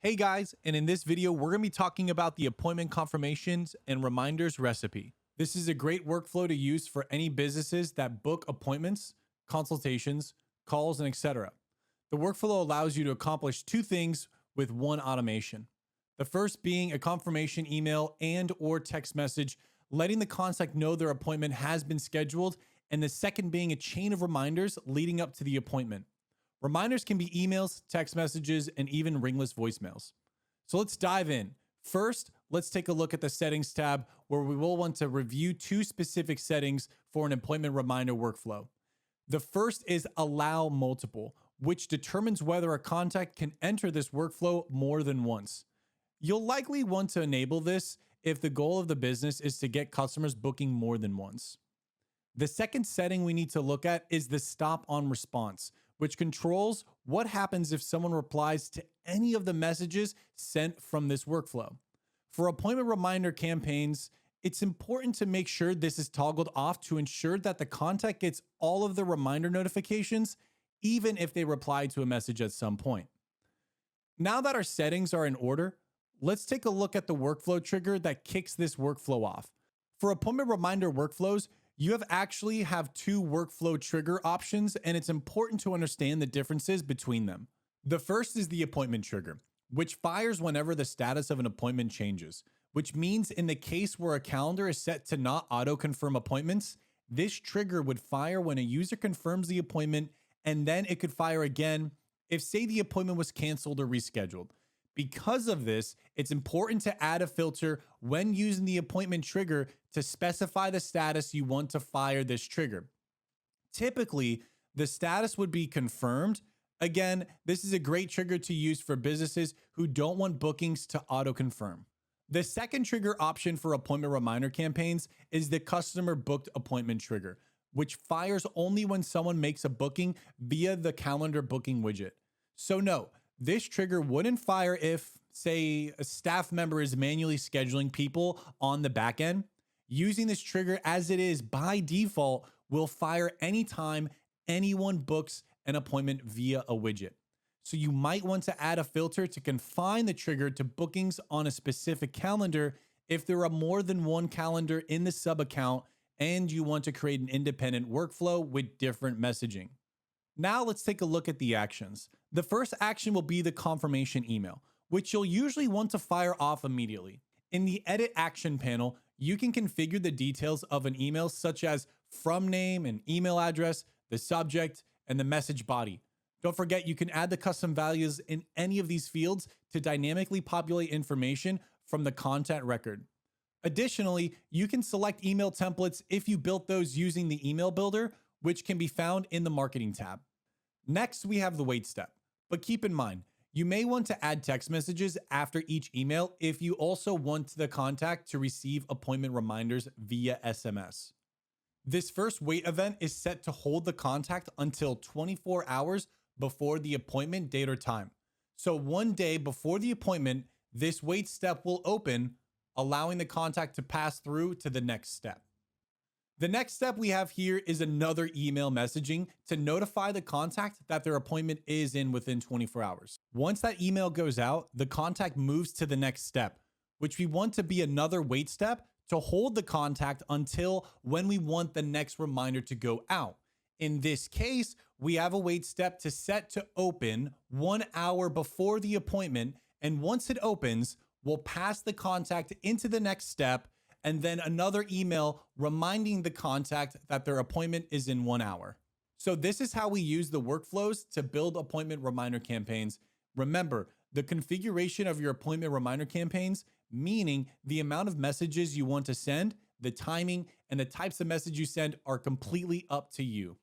Hey guys, and in this video, we're gonna be talking about the appointment confirmations and reminders recipe. This is a great workflow to use for any businesses that book appointments, consultations, calls, and etc. The workflow allows you to accomplish two things with one automation. The first being a confirmation email and or text message letting the contact know their appointment has been scheduled, and the second being a chain of reminders leading up to the appointment. Reminders can be emails, text messages, and even ringless voicemails. So let's dive in. First, let's take a look at the settings tab where we will want to review two specific settings for an appointment reminder workflow. The first is allow multiple, which determines whether a contact can enter this workflow more than once. You'll likely want to enable this if the goal of the business is to get customers booking more than once. The second setting we need to look at is the stop on response, which controls what happens if someone replies to any of the messages sent from this workflow. For appointment reminder campaigns, it's important to make sure this is toggled off to ensure that the contact gets all of the reminder notifications, even if they reply to a message at some point. Now that our settings are in order, let's take a look at the workflow trigger that kicks this workflow off. For appointment reminder workflows, you actually have two workflow trigger options, and it's important to understand the differences between them. The first is the appointment trigger, which fires whenever the status of an appointment changes, which means in the case where a calendar is set to not auto-confirm appointments, this trigger would fire when a user confirms the appointment, and then it could fire again if, say, the appointment was canceled or rescheduled. Because of this, it's important to add a filter when using the appointment trigger to specify the status you want to fire this trigger. Typically, the status would be confirmed. Again, this is a great trigger to use for businesses who don't want bookings to auto-confirm. The second trigger option for appointment reminder campaigns is the customer booked appointment trigger, which fires only when someone makes a booking via the calendar booking widget. So no, this trigger wouldn't fire if, say, a staff member is manually scheduling people on the back end. Using this trigger as it is by default will fire anytime anyone books an appointment via a widget. So you might want to add a filter to confine the trigger to bookings on a specific calendar if there are more than one calendar in the sub account and you want to create an independent workflow with different messaging. Now let's take a look at the actions. The first action will be the confirmation email, which you'll usually want to fire off immediately. In the edit action panel, you can configure the details of an email such as from name and email address, the subject, and the message body. Don't forget you can add the custom values in any of these fields to dynamically populate information from the content record. Additionally, you can select email templates if you built those using the email builder, which can be found in the marketing tab. Next, we have the wait step. But keep in mind, you may want to add text messages after each email if you also want the contact to receive appointment reminders via SMS. This first wait event is set to hold the contact until 24 hours before the appointment date or time. So one day before the appointment, this wait step will open, allowing the contact to pass through to the next step. The next step we have here is another email messaging to notify the contact that their appointment is in within 24 hours. Once that email goes out, the contact moves to the next step, which we want to be another wait step to hold the contact until when we want the next reminder to go out. In this case, we have a wait step to set to open 1 hour before the appointment, and once it opens, we'll pass the contact into the next step and then another email reminding the contact that their appointment is in 1 hour. So this is how we use the workflows to build appointment reminder campaigns. Remember, the configuration of your appointment reminder campaigns, meaning the amount of messages you want to send, the timing, and the types of message you send are completely up to you.